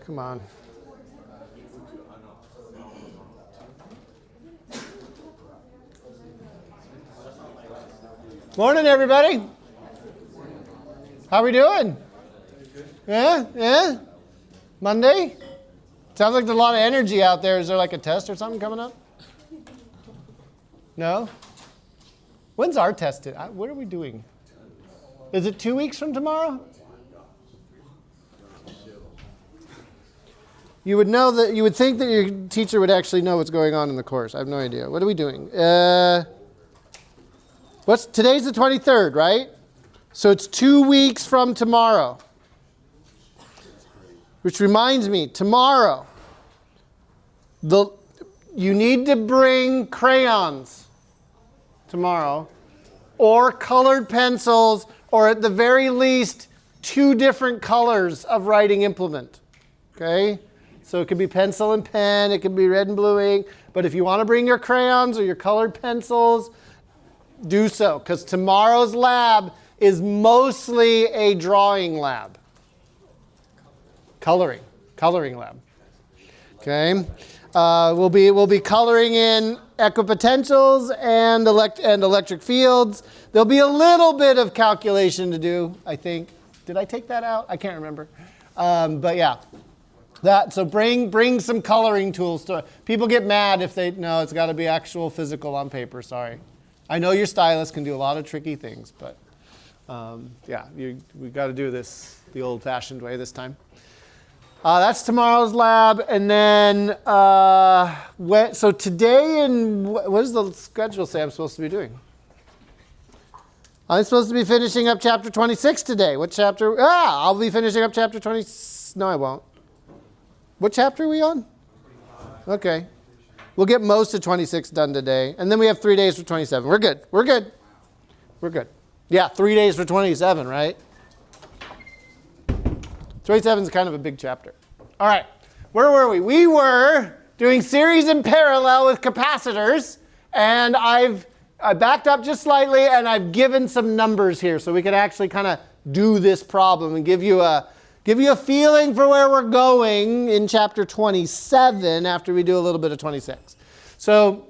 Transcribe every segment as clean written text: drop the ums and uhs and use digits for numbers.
Come on. Morning, everybody. How we doing? Yeah? Monday? Sounds like there's a lot of energy out there. Is there like a test or something coming up? No? When's our test? What are we doing? Is it 2 weeks from tomorrow? You would know that. You would think that your teacher would actually know what's going on in the course. I have no idea. What are we doing? Today's the 23rd, right? So it's 2 weeks from tomorrow. Which reminds me, tomorrow, you need to bring crayons tomorrow, or colored pencils, or at the very least, 2 different colors of writing implement. Okay? So it could be pencil and pen, it could be red and blue ink, but if you want to bring your crayons or your colored pencils, do so, because tomorrow's lab is mostly a drawing lab. Coloring lab. Okay? We'll be coloring in equipotentials and electric fields. There'll be a little bit of calculation to do, I think. Did I take that out? I can't remember. But yeah. So bring some coloring tools to people get mad if no, it's got to be actual physical on paper. Sorry, I know your stylus can do a lot of tricky things, but we got to do this the old-fashioned way this time. That's tomorrow's lab, and then so today what does the schedule say I'm supposed to be doing? I'm supposed to be finishing up chapter 26 today. What chapter? I'll be finishing up chapter 20. No, I won't. What chapter are we on? Okay. We'll get most of 26 done today. And then we have 3 days for 27. We're good. Yeah, 3 days for 27, right? 27 is kind of a big chapter. All right. Where were we? We were doing series in parallel with capacitors. And I backed up just slightly, and I've given some numbers here so we can actually kind of do this problem and give you a feeling for where we're going in chapter 27 after we do a little bit of 26. So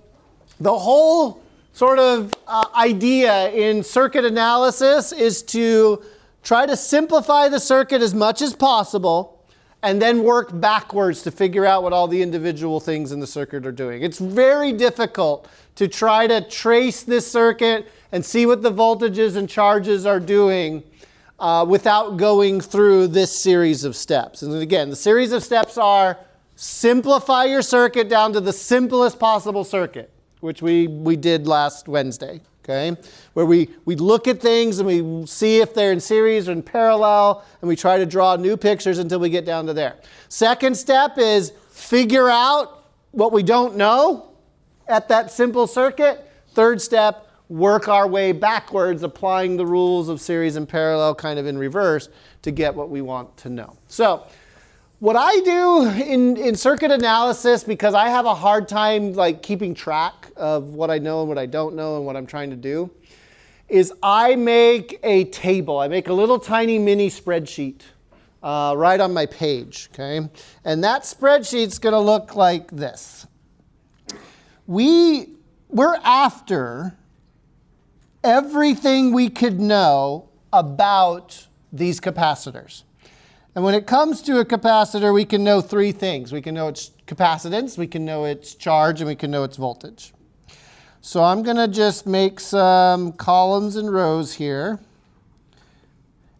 the whole sort of idea in circuit analysis is to try to simplify the circuit as much as possible and then work backwards to figure out what all the individual things in the circuit are doing. It's very difficult to try to trace this circuit and see what the voltages and charges are doing without going through this series of steps. And again, the series of steps are simplify your circuit down to the simplest possible circuit, which we did last Wednesday, okay? Where we look at things and we see if they're in series or in parallel, and we try to draw new pictures until we get down to there. Second step is figure out what we don't know at that simple circuit. Third step, work our way backwards, applying the rules of series and parallel kind of in reverse to get what we want to know. So what I do in circuit analysis, because I have a hard time like keeping track of what I know and what I don't know and what I'm trying to do, is I make a table. I make a little tiny mini spreadsheet right on my page, okay? And that spreadsheet's going to look like this. We're after everything we could know about these capacitors. And when it comes to a capacitor, we can know 3 things. We can know its capacitance, we can know its charge, and we can know its voltage. So I'm going to just make some columns and rows here.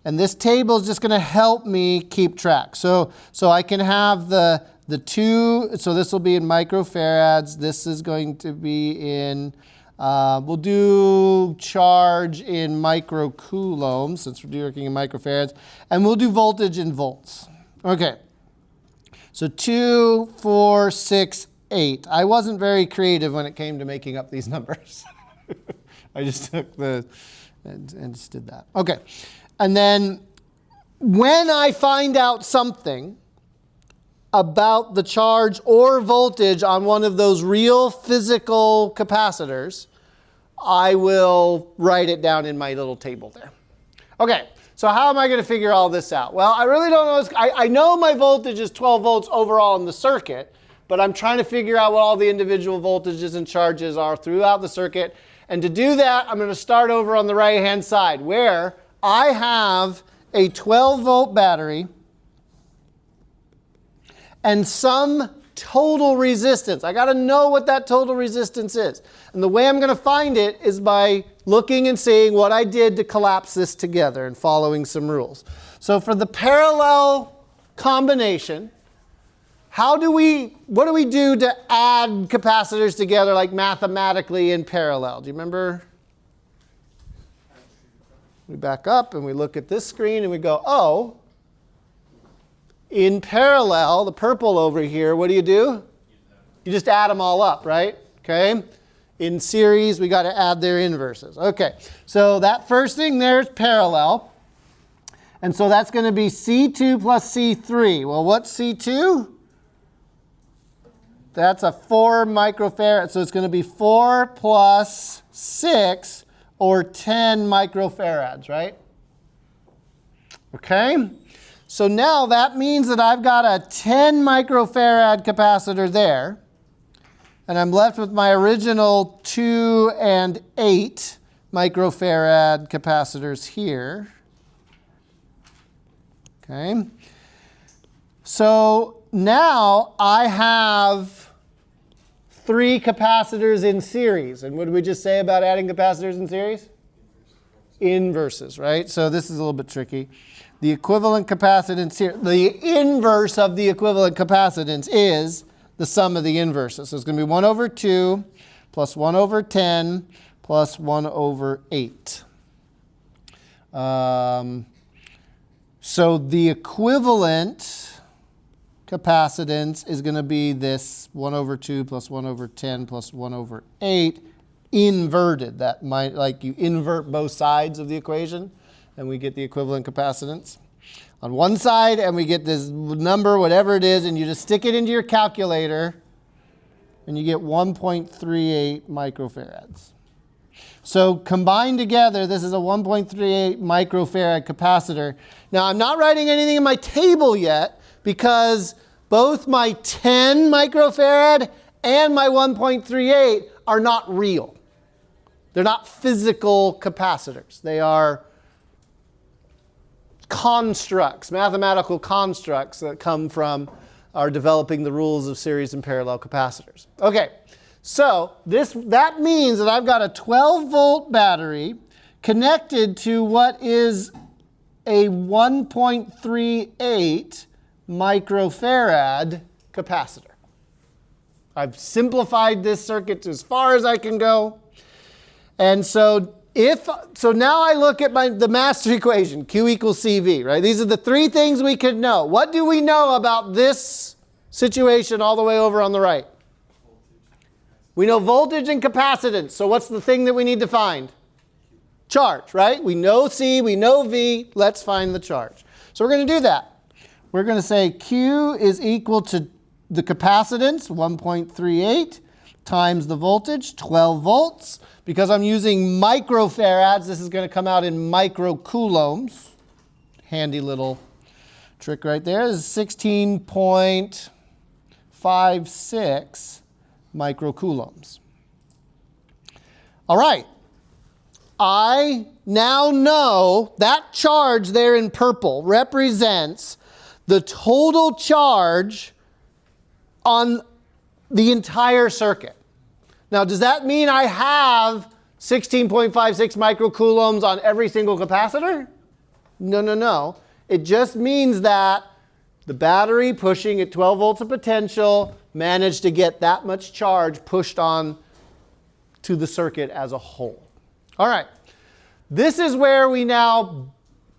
And this table is just going to help me keep track. So I can have the 2, so this will be in microfarads. This is going to be in we'll do charge in microcoulombs, since we're working in microfarads, and we'll do voltage in volts. Okay, so 2, 4, 6, 8. I wasn't very creative when it came to making up these numbers. I just took and just did that. Okay, and then when I find out something, about the charge or voltage on one of those real physical capacitors, I will write it down in my little table there. Okay, so how am I going to figure all this out? Well, I really don't know. I know my voltage is 12 volts overall in the circuit, but I'm trying to figure out what all the individual voltages and charges are throughout the circuit. And to do that, I'm going to start over on the right-hand side, where I have a 12-volt battery and some total resistance. I got to know what that total resistance is. And the way I'm going to find it is by looking and seeing what I did to collapse this together and following some rules. So for the parallel combination, what do we do to add capacitors together, like mathematically in parallel? Do you remember? We back up and we look at this screen and we go, oh, in parallel, the purple over here, what do? You just add them all up, right? Okay. In series, we got to add their inverses. Okay. So that first thing there is parallel. And so that's going to be C2 plus C3. Well, what's C2? That's a 4 microfarad. So it's going to be 4 plus 6, or 10 microfarads, right? Okay. So now that means that I've got a 10 microfarad capacitor there. And I'm left with my original 2 and 8 microfarad capacitors here. Okay. So now I have 3 capacitors in series. And what did we just say about adding capacitors in series? Inverses, right? So this is a little bit tricky. The equivalent capacitance here, the inverse of the equivalent capacitance is the sum of the inverses. So it's going to be 1 over 2 plus 1 over 10 plus 1 over 8. So the equivalent capacitance is going to be this 1 over 2 plus 1 over 10 plus 1 over 8 inverted. That might, like, you invert both sides of the equation and we get the equivalent capacitance on one side, and we get this number, whatever it is, and you just stick it into your calculator and you get 1.38 microfarads. So combined together, this is a 1.38 microfarad capacitor. Now I'm not writing anything in my table yet because both my 10 microfarad and my 1.38 are not real. They're not physical capacitors. They are constructs, mathematical constructs that come from our developing the rules of series and parallel capacitors. Okay, so that means that I've got a 12-volt battery connected to what is a 1.38 microfarad capacitor. I've simplified this circuit as far as I can go. And so now I look at the master equation, Q equals CV, right? These are the 3 things we could know. What do we know about this situation all the way over on the right? We know voltage and capacitance. So what's the thing that we need to find? Charge, right? We know C, we know V. Let's find the charge. So we're going to do that. We're going to say Q is equal to the capacitance, 1.38, times the voltage, 12 volts. Because I'm using microfarads, this is going to come out in microcoulombs. Handy little trick right there. This is 16.56 microcoulombs. All right. I now know that charge there in purple represents the total charge on the entire circuit. Now, does that mean I have 16.56 microcoulombs on every single capacitor? No, no, no. It just means that the battery pushing at 12 volts of potential managed to get that much charge pushed on to the circuit as a whole. All right. This is where we now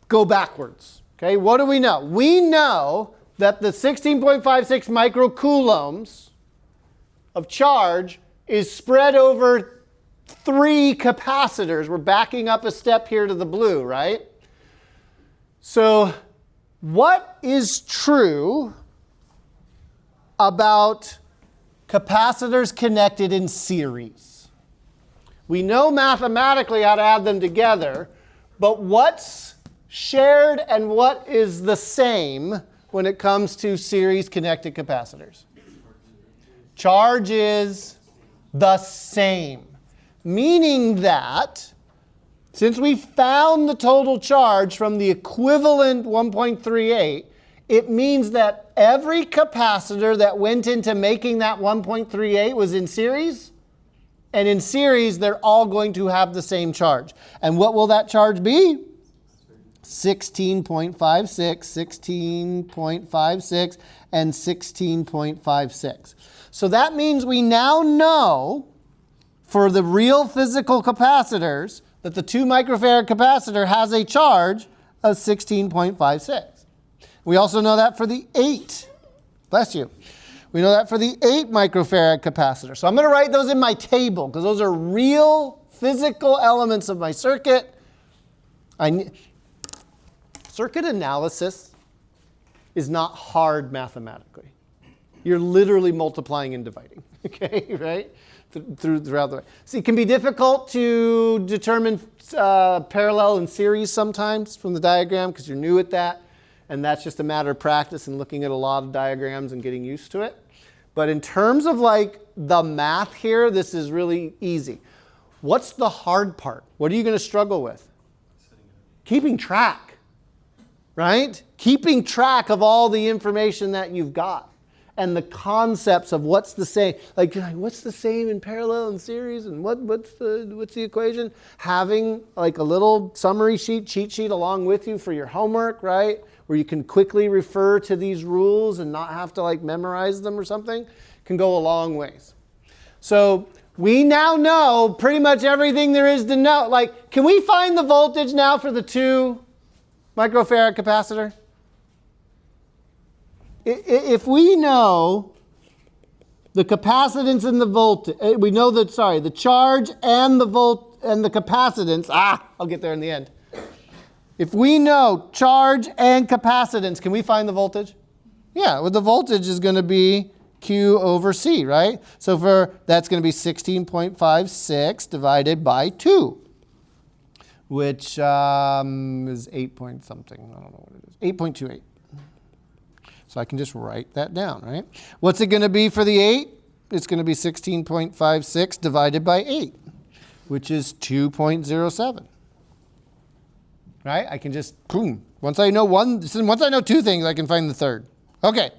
go backwards. Okay, what do we know? We know that the 16.56 microcoulombs of charge is spread over 3 capacitors. We're backing up a step here to the blue, right? So what is true about capacitors connected in series. We know mathematically how to add them together, but what's shared and what is the same when it comes to series connected capacitors? Charge is the same, meaning that since we found the total charge from the equivalent 1.38, it means that every capacitor that went into making that 1.38 was in series. And in series, they're all going to have the same charge. And what will that charge be? 16.56, 16.56, and 16.56. So that means we now know for the real physical capacitors that the 2 microfarad capacitor has a charge of 16.56. We also know that for the 8. Bless you. We know that for the 8 microfarad capacitor. So I'm going to write those in my table because those are real physical elements of my circuit. Circuit analysis is not hard mathematically. You're literally multiplying and dividing, okay, right? Throughout the way. See, it can be difficult to determine parallel and series sometimes from the diagram because you're new at that. And that's just a matter of practice and looking at a lot of diagrams and getting used to it. But in terms of like the math here, this is really easy. What's the hard part? What are you going to struggle with? Keeping track, right? Keeping track of all the information that you've got and the concepts of what's the same. Like what's the same in parallel and series and what's the equation? Having like a little summary sheet, cheat sheet along with you for your homework, right? Where you can quickly refer to these rules and not have to like memorize them or something, can go a long ways. So we now know pretty much everything there is to know. Like, can we find the voltage now for the 2 microfarad capacitor? If we know the capacitance and the voltage, we know that, the charge and the capacitance, I'll get there in the end. If we know charge and capacitance, can we find the voltage? Yeah, well, the voltage is going to be Q over C, right? So that's going to be 16.56 divided by 2, which is 8 point something. I don't know what it is. 8.28. So I can just write that down, right? What's it going to be for the 8? It's going to be 16.56 divided by 8, which is 2.07. Right? I can just, boom. Once I know 2 things, I can find the third. Okay.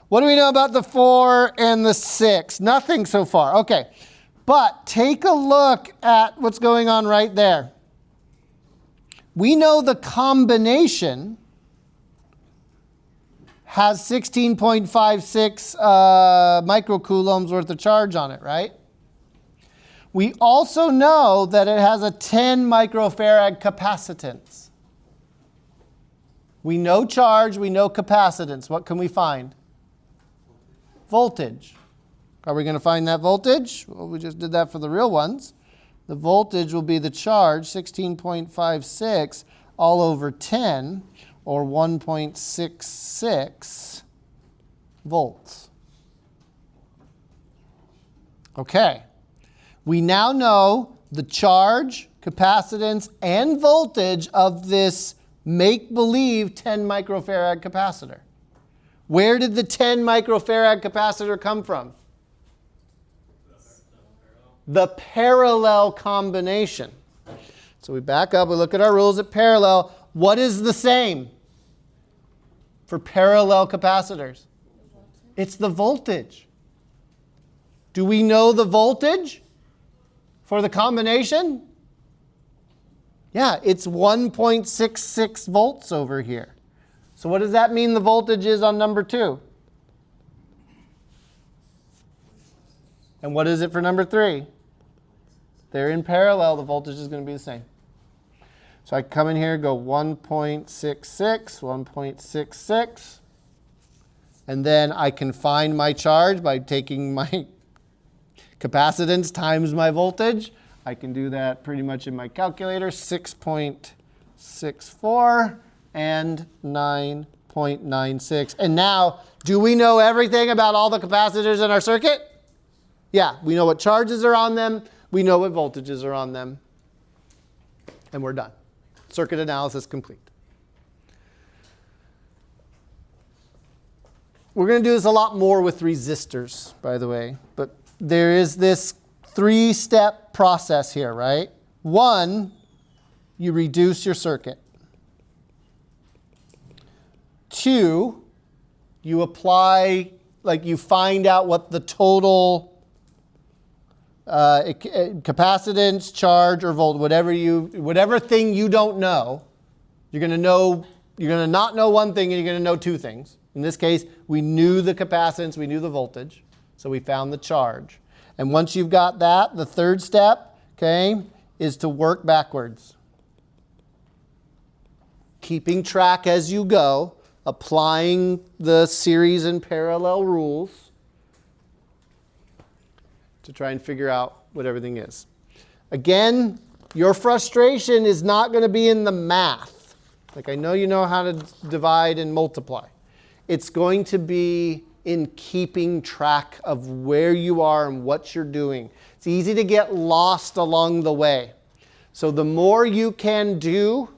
What do we know about the 4 and the 6? Nothing so far. Okay. But take a look at what's going on right there. We know the combination has 16.56 microcoulombs worth of charge on it, right? We also know that it has a 10 microfarad capacitance. We know charge, we know capacitance. What can we find? Voltage. Are we going to find that voltage? Well, we just did that for the real ones. The voltage will be the charge, 16.56 all over 10, or 1.66 volts. Okay. We now know the charge, capacitance, and voltage of this make-believe 10 microfarad capacitor. Where did the 10 microfarad capacitor come from? The parallel combination. So we back up, we look at our rules at parallel. What is the same for parallel capacitors? It's the voltage. Do we know the voltage for the combination? Yeah, it's 1.66 volts over here. So what does that mean the voltage is on number 2? And what is it for number 3? They're in parallel, the voltage is going to be the same. So I come in here, go 1.66, 1.66, and then I can find my charge by taking my capacitance times my voltage. I can do that pretty much in my calculator, 6.64 and 9.2. 0.96. And now, do we know everything about all the capacitors in our circuit? Yeah, we know what charges are on them. We know what voltages are on them. And we're done. Circuit analysis complete. We're going to do this a lot more with resistors, by the way. But there is this 3-step process here, right? 1, you reduce your circuit. 2, you apply, like you find out what the total capacitance, charge, or volt, whatever thing you don't know, you're going to not know one thing and you're going to know 2 things. In this case, we knew the capacitance, we knew the voltage, so we found the charge. And once you've got that, the 3rd step, okay, is to work backwards. Keeping track as you go, applying the series and parallel rules to try and figure out what everything is. Again, your frustration is not going to be in the math. Like, I know you know how to divide and multiply. It's going to be in keeping track of where you are and what you're doing. It's easy to get lost along the way. So the more you can do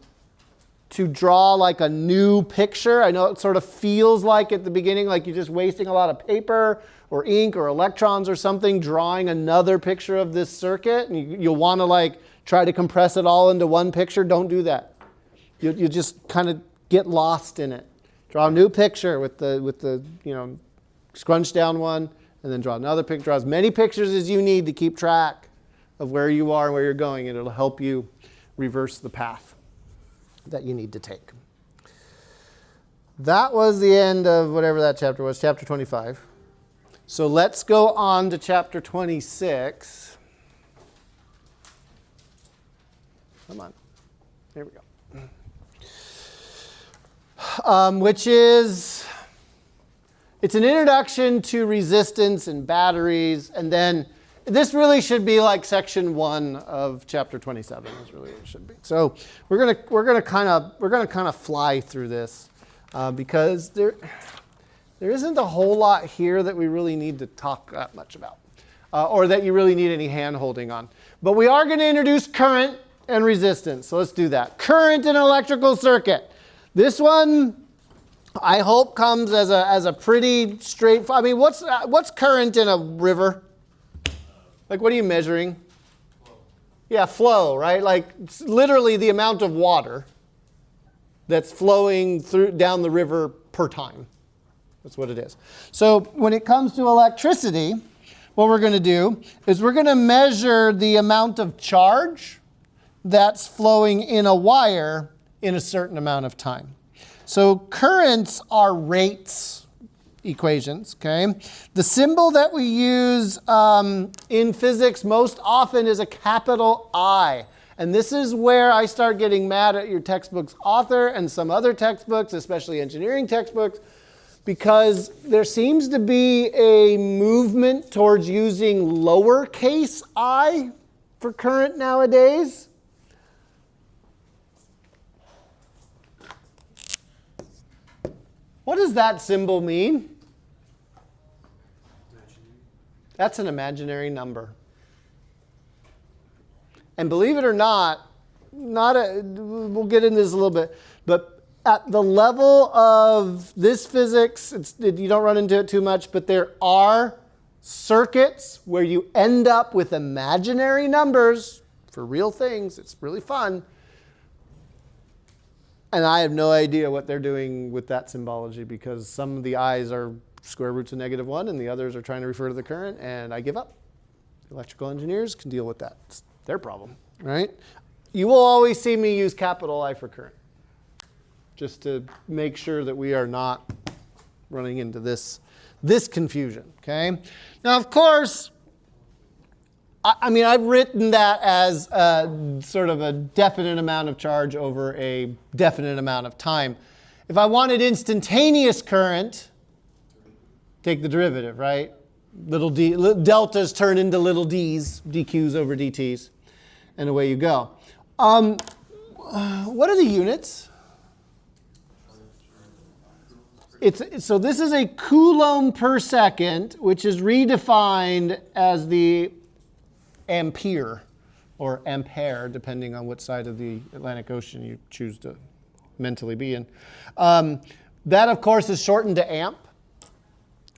to draw like a new picture, I know it sort of feels like at the beginning like you're just wasting a lot of paper or ink or electrons or something drawing another picture of this circuit, and you'll want to like try to compress it all into one picture. Don't do that. You just kind of get lost in it. Draw a new picture with the scrunch down one, and then draw another picture. Draw as many pictures as you need to keep track of where you are and where you're going, and it'll help you reverse the path that you need to take. That was the end of whatever that chapter was, chapter 25. So let's go on to chapter 26. Come on. Here we go. Which is, it's an introduction to resistance and batteries, and then this really should be like section 1 of chapter 27. That's really what it should be. So we're gonna kind of fly through this because there isn't a whole lot here that we really need to talk that much about, or that you really need any hand holding on. But we are going to introduce current and resistance. So let's do that. Current in an electrical circuit. This one, I hope, comes as a pretty straight. I mean, what's current in a river? Like, what are you measuring? Flow. Yeah, flow, right? Like, it's literally the amount of water that's flowing down the river per time. That's what it is. So when it comes to electricity, what we're going to do is we're going to measure the amount of charge that's flowing in a wire in a certain amount of time. So currents are rates equations, okay? The symbol that we use in physics most often is a capital I. And this is where I start getting mad at your textbook's author and some other textbooks, especially engineering textbooks, because there seems to be a movement towards using lowercase I for current nowadays. What does that symbol mean? That's an imaginary number. And believe it or not, we'll get into this a little bit, but at the level of this physics, you don't run into it too much, but there are circuits where you end up with imaginary numbers for real things. It's really fun. And I have no idea what they're doing with that symbology, because some of the I's are square roots of -1 and the others are trying to refer to the current, and I give up. Electrical engineers can deal with that. It's their problem, right? You will always see me use capital I for current, just to make sure that we are not running into this confusion, okay? Now, of course, I mean, I've written that as sort of a definite amount of charge over a definite amount of time. If I wanted instantaneous current, take the derivative, right? Little d, deltas turn into little d's, dq's over dt's, and away you go. What are the units? So this is a coulomb per second, which is redefined as the ampere or ampere, depending on what side of the Atlantic Ocean you choose to mentally be in. That, of course, is shortened to amp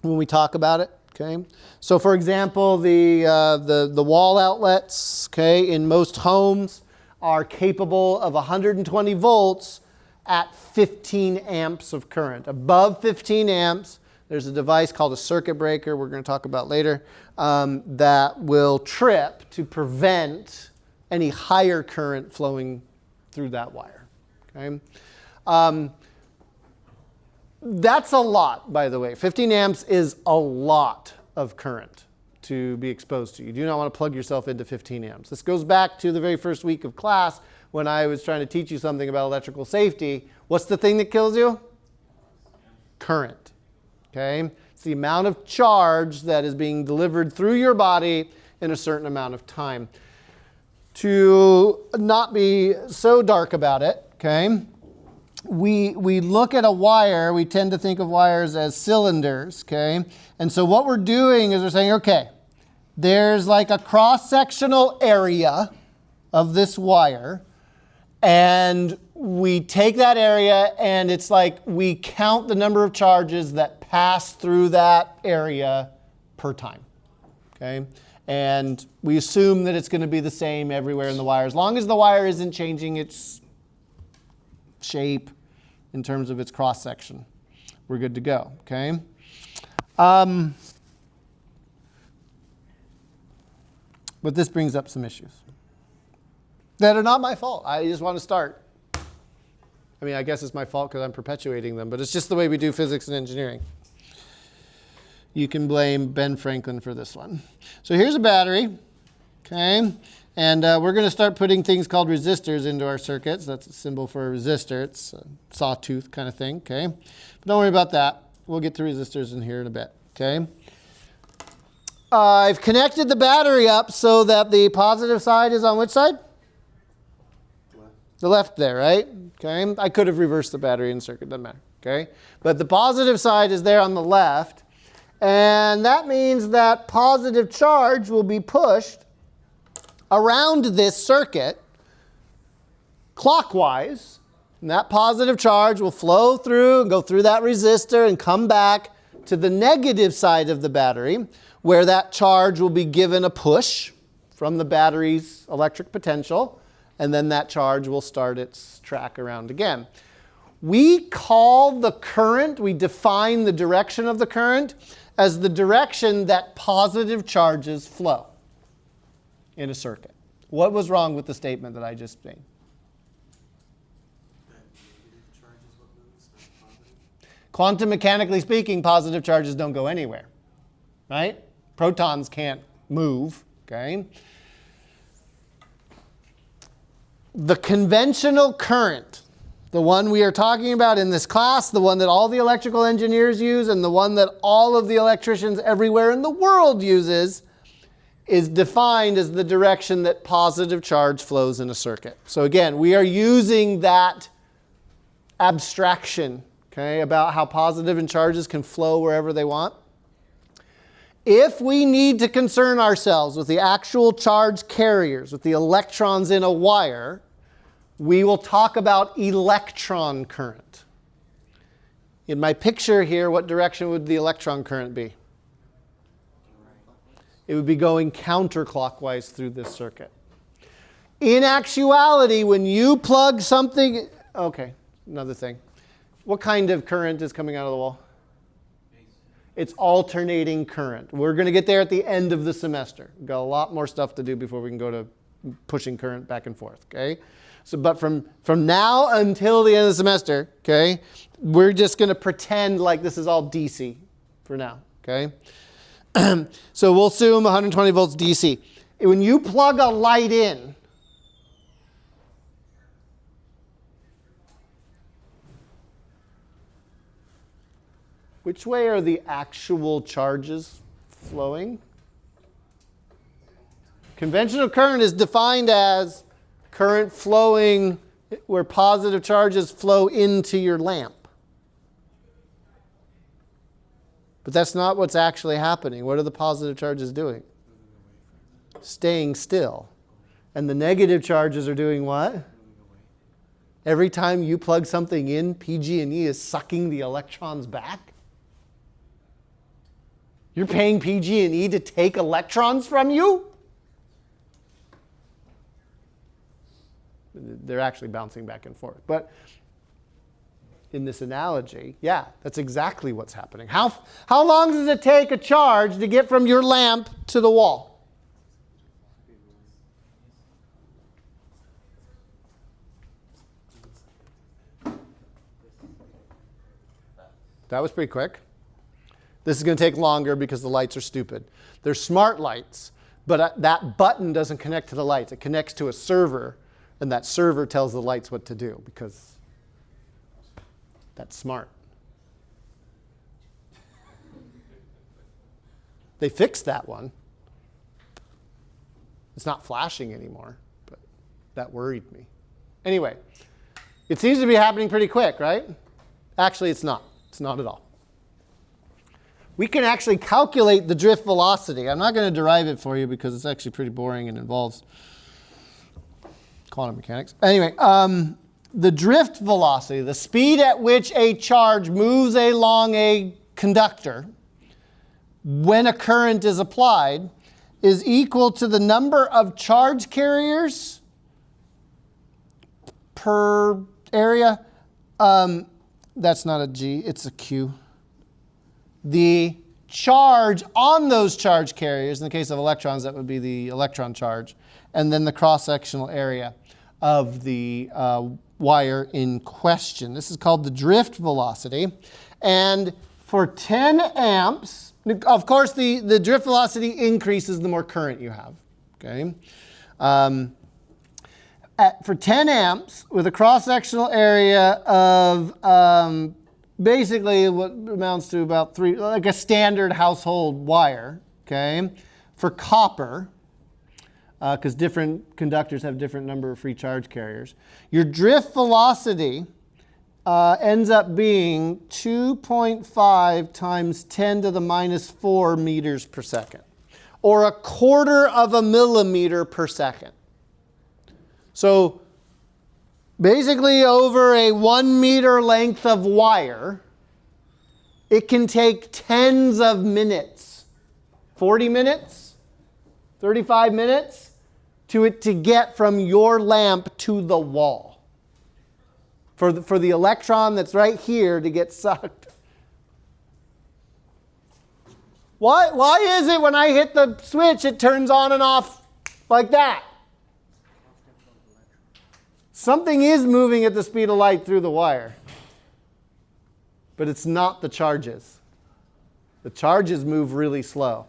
when we talk about it. Okay. So, for example, the wall outlets, okay, in most homes are capable of 120 volts at 15 amps of current. Above 15 amps, there's a device called a circuit breaker, we're going to talk about later, that will trip to prevent any higher current flowing through that wire. Okay? That's a lot, by the way. 15 amps is a lot of current to be exposed to. You do not want to plug yourself into 15 amps. This goes back to the very first week of class when I was trying to teach you something about electrical safety. What's the thing that kills you? Current. Okay? It's the amount of charge that is being delivered through your body in a certain amount of time. To not be so dark about it, okay, we look at a wire, we tend to think of wires as cylinders, okay? And so what we're doing is we're saying, okay, there's like a cross-sectional area of this wire, and we take that area and it's like we count the number of charges that pass through that area per time, okay? And we assume that it's going to be the same everywhere in the wire. As long as the wire isn't changing its shape in terms of its cross-section, we're good to go, okay? But this brings up some issues that are not my fault. I just want to start. I mean, I guess it's my fault because I'm perpetuating them, but it's just the way we do physics and engineering. You can blame Ben Franklin for this one. So here's a battery, okay? And we're going to start putting things called resistors into our circuits. That's a symbol for a resistor. It's a sawtooth kind of thing, okay? But don't worry about that. We'll get to resistors in here in a bit, okay? I've connected the battery up so that the positive side is on which side? Left. The left there, right? Okay. I could have reversed the battery in the circuit, doesn't matter, okay? But the positive side is there on the left. And that means that positive charge will be pushed around this circuit clockwise. And that positive charge will flow through and go through that resistor and come back to the negative side of the battery, where that charge will be given a push from the battery's electric potential, and then that charge will start its track around again. We call the current, we define the direction of the current as the direction that positive charges flow in a circuit. What was wrong with the statement that I just made? Quantum mechanically speaking, positive charges don't go anywhere, right? Protons can't move, okay? The conventional current, the one we are talking about in this class, the one that all the electrical engineers use, and the one that all of the electricians everywhere in the world uses, is defined as the direction that positive charge flows in a circuit. So again, we are using that abstraction, okay, about how positive and charges can flow wherever they want. If we need to concern ourselves with the actual charge carriers, with the electrons in a wire, we will talk about electron current. In my picture here, what direction would the electron current be? It would be going counterclockwise through this circuit. In actuality, when you plug something, okay, another thing. What kind of current is coming out of the wall? It's alternating current. We're going to get there at the end of the semester. We've got a lot more stuff to do before we can go to pushing current back and forth, okay? So, but from now until the end of the semester, okay, we're just going to pretend like this is all DC for now, okay? So we'll assume 120 volts DC. When you plug a light in, which way are the actual charges flowing? Conventional current is defined as current flowing where positive charges flow into your lamp. But that's not what's actually happening. What are the positive charges doing? Staying still. And the negative charges are doing what? Every time you plug something in, PG&E is sucking the electrons back. You're paying PG&E to take electrons from you? They're actually bouncing back and forth. But in this analogy, yeah, that's exactly what's happening. How long does it take a charge to get from your lamp to the wall? That was pretty quick. This is going to take longer because the lights are stupid. They're smart lights, but that button doesn't connect to the lights. It connects to a server, and that server tells the lights what to do because that's smart. They fixed that one. It's not flashing anymore, but that worried me. Anyway, it seems to be happening pretty quick, right? Actually, it's not. It's not at all. We can actually calculate the drift velocity. I'm not going to derive it for you because it's actually pretty boring and involves quantum mechanics. Anyway, the drift velocity, the speed at which a charge moves along a conductor when a current is applied, is equal to the number of charge carriers per area. That's not a G, it's a Q. The charge on those charge carriers, in the case of electrons, that would be the electron charge, and then the cross-sectional area of the wire in question. This is called the drift velocity. And for 10 amps, of course, the drift velocity increases the more current you have. Okay. For 10 amps, with a cross-sectional area of basically what amounts to about like a standard household wire, okay, for copper, because different conductors have different number of free charge carriers, your drift velocity ends up being 2.5 times 10 to the minus 4 meters per second, or a quarter of a millimeter per second. So basically over a 1 meter length of wire, it can take tens of minutes, 40 minutes, 35 minutes, to get from your lamp to the wall. For the electron that's right here to get sucked. Why is it when I hit the switch it turns on and off like that? Something is moving at the speed of light through the wire. But it's not the charges. The charges move really slow.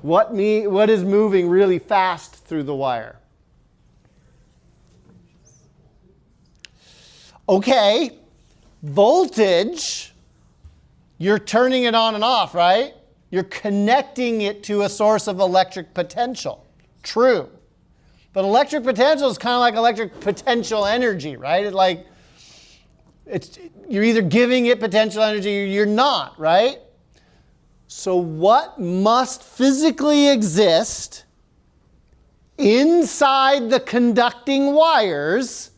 What is moving really fast through the wire? Okay, voltage, you're turning it on and off, right? You're connecting it to a source of electric potential. True. But electric potential is kind of like electric potential energy, right? You're either giving it potential energy or you're not, right? So what must physically exist inside the conducting wires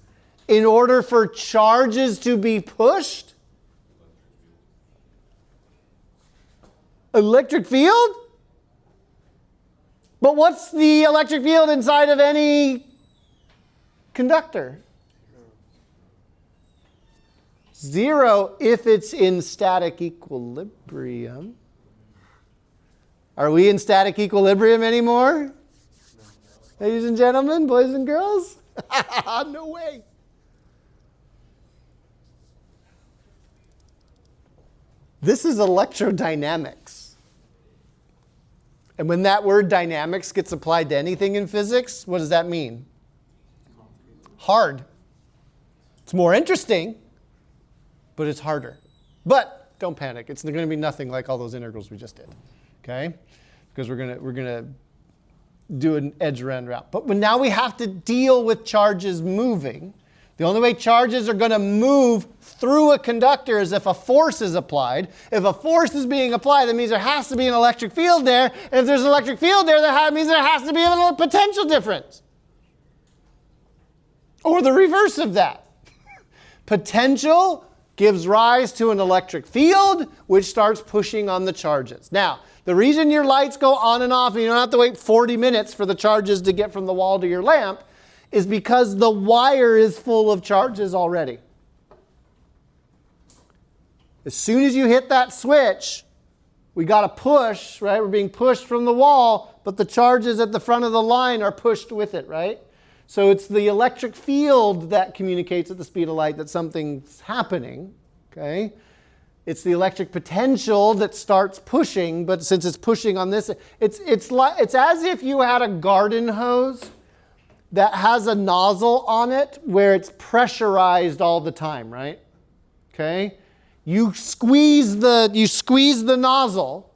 in order for charges to be pushed? Electric field? But what's the electric field inside of any conductor? Zero if it's in static equilibrium. Are we in static equilibrium anymore? Ladies and gentlemen, boys and girls? No way. This is electrodynamics. And when that word dynamics gets applied to anything in physics, what does that mean? Hard. It's more interesting, but it's harder. But don't panic. It's going to be nothing like all those integrals we just did. Okay? Because we're going to do an edge around route. But now we have to deal with charges moving. The only way charges are going to move through a conductor is if a force is applied. If a force is being applied, that means there has to be an electric field there. And if there's an electric field there, that means there has to be a potential difference. Or the reverse of that. Potential gives rise to an electric field, which starts pushing on the charges. Now, the reason your lights go on and off and you don't have to wait 40 minutes for the charges to get from the wall to your lamp is because the wire is full of charges already. As soon as you hit that switch, we got to push, right? We're being pushed from the wall, but the charges at the front of the line are pushed with it, right? So it's the electric field that communicates at the speed of light that something's happening, okay? It's the electric potential that starts pushing, but since it's pushing on this, it's as if you had a garden hose that has a nozzle on it where it's pressurized all the time, right? Okay? You squeeze the nozzle,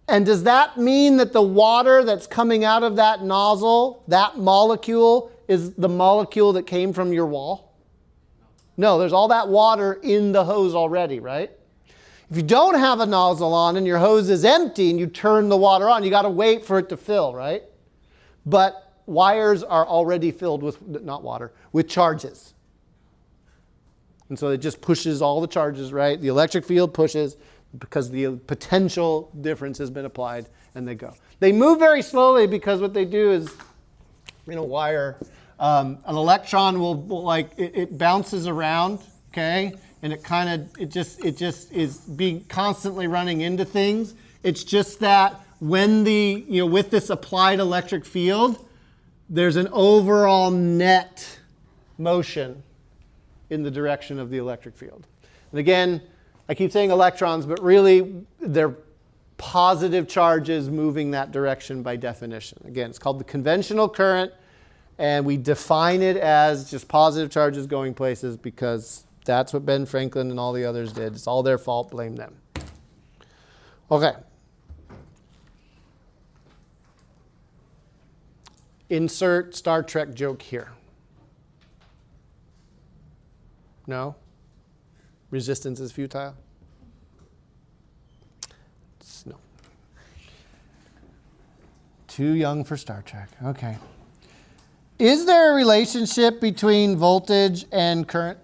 and does that mean that the water that's coming out of that nozzle, that molecule, is the molecule that came from your wall? No, there's all that water in the hose already, right? If you don't have a nozzle on and your hose is empty and you turn the water on, you got to wait for it to fill, right? But wires are already filled with, not water, with charges. And so it just pushes all the charges, right? The electric field pushes because the potential difference has been applied, and they go. They move very slowly because what they do is, in a wire, an electron will like, it bounces around, okay? And it just is being constantly running into things. It's just that when with this applied electric field, there's an overall net motion in the direction of the electric field. And again, I keep saying electrons, but really they're positive charges moving that direction by definition. Again, it's called the conventional current, and we define it as just positive charges going places because that's what Ben Franklin and all the others did. It's all their fault, blame them. Okay. Insert Star Trek joke here. No? Resistance is futile? No. Too young for Star Trek. Okay. Is there a relationship between voltage and current?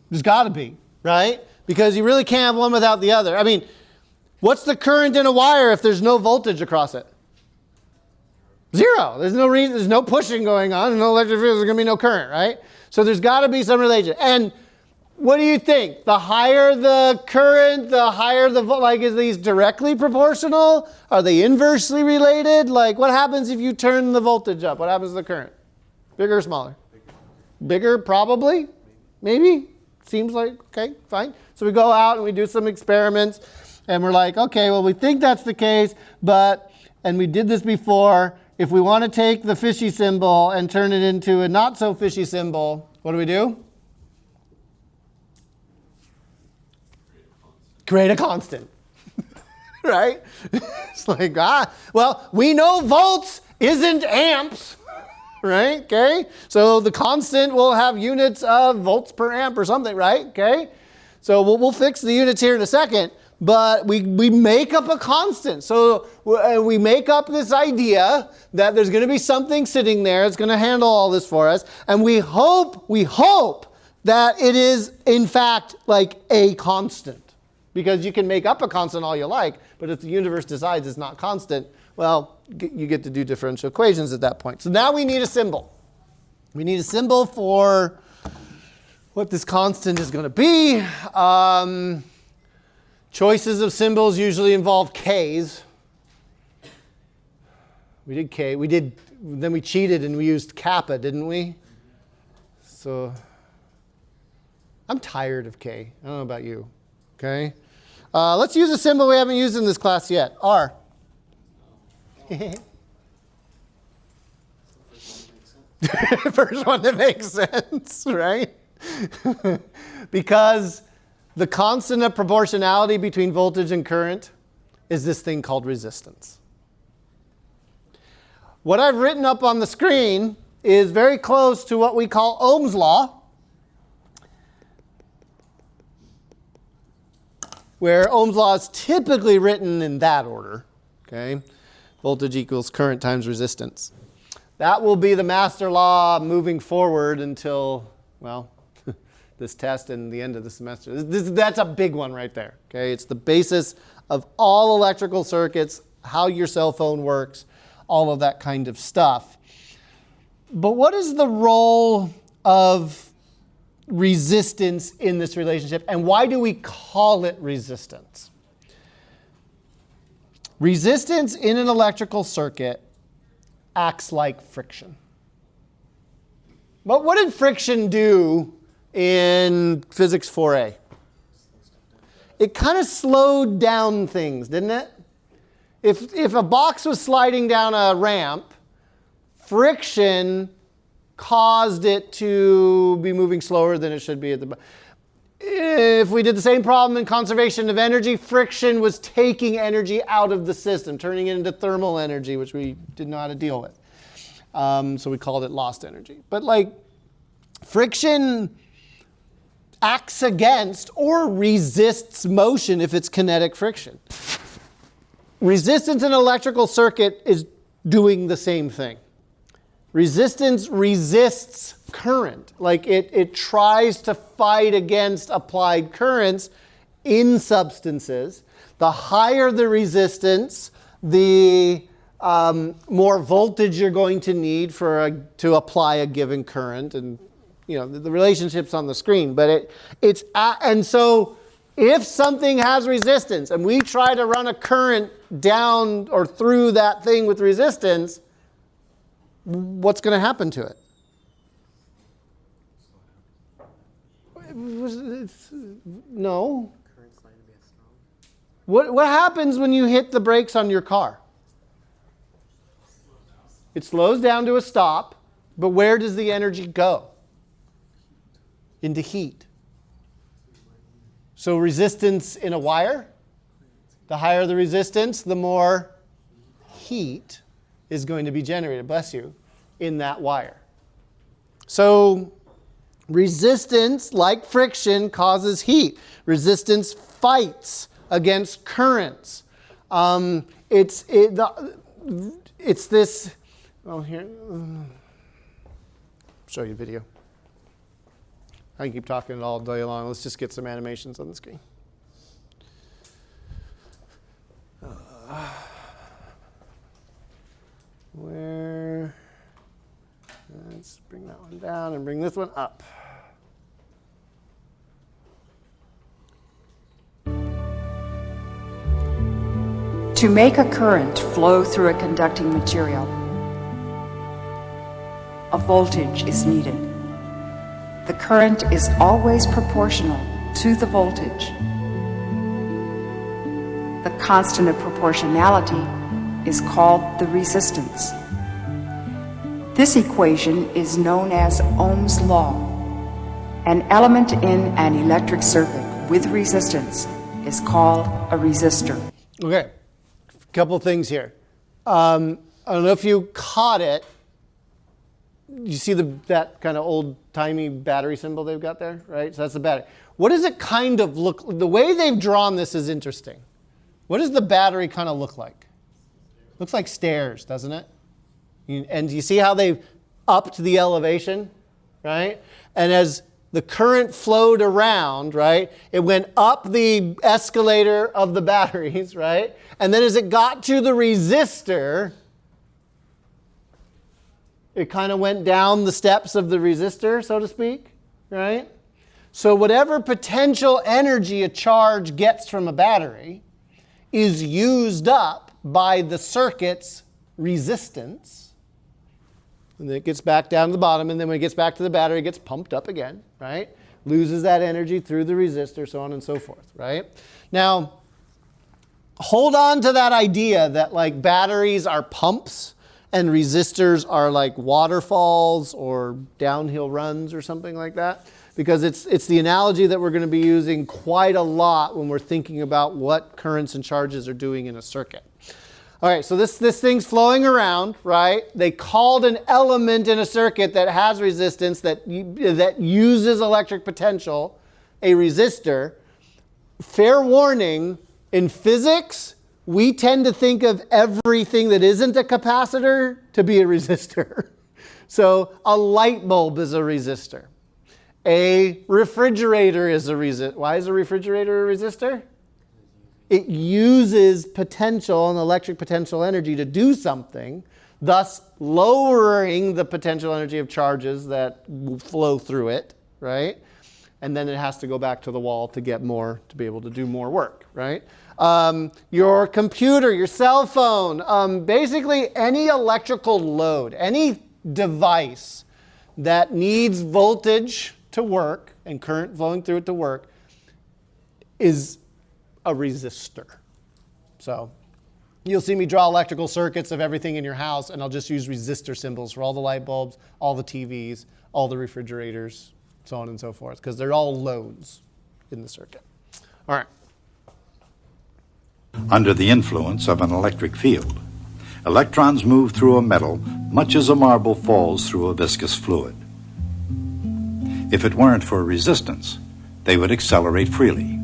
There's got to be, right? Because you really can't have one without the other. I mean, what's the current in a wire if there's no voltage across it? Zero. There's no reason, there's no pushing going on, no electric field, there's going to be no current, right? So there's got to be some relation. And what do you think? The higher the current, the higher the, is these directly proportional? Are they inversely related? Like, what happens if you turn the voltage up? What happens to the current? Bigger or smaller? Bigger, probably? Maybe? Seems like, okay, fine. So we go out and we do some experiments, and we're like, okay, well, we think that's the case, but, and we did this before, if we want to take the fishy symbol and turn it into a not so fishy symbol, what do? Create a constant. Right? It's like, well, we know volts isn't amps, right? Okay? So the constant will have units of volts per amp or something, right? Okay? So we'll fix the units here in a second. But we make up a constant. So we make up this idea that there's going to be something sitting there that's going to handle all this for us. And we hope that it is, in fact, like a constant. Because you can make up a constant all you like, but if the universe decides it's not constant, well, you get to do differential equations at that point. So now we need a symbol. We need a symbol for what this constant is going to be. Choices of symbols usually involve K's. We did K. Then we cheated and we used kappa, didn't we? So I'm tired of K. I don't know about you. Okay? Let's use a symbol we haven't used in this class yet. R. First one that makes sense, right? Because the constant of proportionality between voltage and current is this thing called resistance. What I've written up on the screen is very close to what we call Ohm's law, where Ohm's law is typically written in that order. Okay? Voltage equals current times resistance. That will be the master law moving forward until, well, this test and the end of the semester. That's a big one right there. Okay? It's the basis of all electrical circuits, how your cell phone works, all of that kind of stuff. But what is the role of resistance in this relationship, and why do we call it resistance? Resistance in an electrical circuit acts like friction. But what did friction do in physics 4a? It kind of slowed down things, didn't it? If a box was sliding down a ramp, friction caused it to be moving slower than it should be at the bottom. If we did the same problem in conservation of energy, friction was taking energy out of the system, turning it into thermal energy, which we didn't know how to deal with. So we called it lost energy. But like, friction acts against or resists motion if it's kinetic friction. Resistance in an electrical circuit is doing the same thing. Resistance resists current. Like it tries to fight against applied currents in substances. The higher the resistance, the more voltage you're going to need to apply a given current. And you know the relationship's on the screen. But and so if something has resistance and we try to run a current down or through that thing with resistance, what's going to happen to it? No. What happens when you hit the brakes on your car? It slows down to a stop, but where does the energy go? Into heat. So resistance in a wire, the higher the resistance, the more heat is going to be generated, bless you, in that wire. So resistance, like friction, causes heat. Resistance fights against currents. It's this. Oh, here. Show you a video. I can keep talking all day long. Let's just get some animations on the screen. Let's bring that one down and bring this one up. To make a current flow through a conducting material, a voltage is needed. The current is always proportional to the voltage. The constant of proportionality is called the resistance. This equation is known as Ohm's law. An element in an electric circuit with resistance is called a resistor. Okay, a couple things here. I don't know if you caught it. You see that kind of old-timey battery symbol they've got there, right? So that's the battery. What does it kind of look? The way they've drawn this is interesting. What does the battery kind of look like? Looks like stairs, doesn't it? And you see how they've upped the elevation, right? And as the current flowed around, right, it went up the escalator of the batteries, right? And then as it got to the resistor, it kind of went down the steps of the resistor, so to speak, right? So whatever potential energy a charge gets from a battery is used up by the circuit's resistance. And then it gets back down to the bottom, and then when it gets back to the battery, it gets pumped up again, right? Loses that energy through the resistor, so on and so forth, right? Now, hold on to that idea that like batteries are pumps and resistors are like waterfalls or downhill runs or something like that, because it's the analogy that we're going to be using quite a lot when we're thinking about what currents and charges are doing in a circuit. All right, so this thing's flowing around, right? They called an element in a circuit that has resistance, that uses electric potential, a resistor. Fair warning, in physics, we tend to think of everything that isn't a capacitor to be a resistor. So a light bulb is a resistor. A refrigerator is a resistor. Why is a refrigerator a resistor? It uses potential and electric potential energy to do something, thus lowering the potential energy of charges that flow through it, right? And then it has to go back to the wall to get more, to be able to do more work, right? Your computer, your cell phone, basically any electrical load, any device that needs voltage to work and current flowing through it to work is a resistor. So you'll see me draw electrical circuits of everything in your house, and I'll just use resistor symbols for all the light bulbs, all the TVs, all the refrigerators, so on and so forth, because they're all loads in the circuit. All right. Under the influence of an electric field, electrons move through a metal much as a marble falls through a viscous fluid. If it weren't for resistance, they would accelerate freely,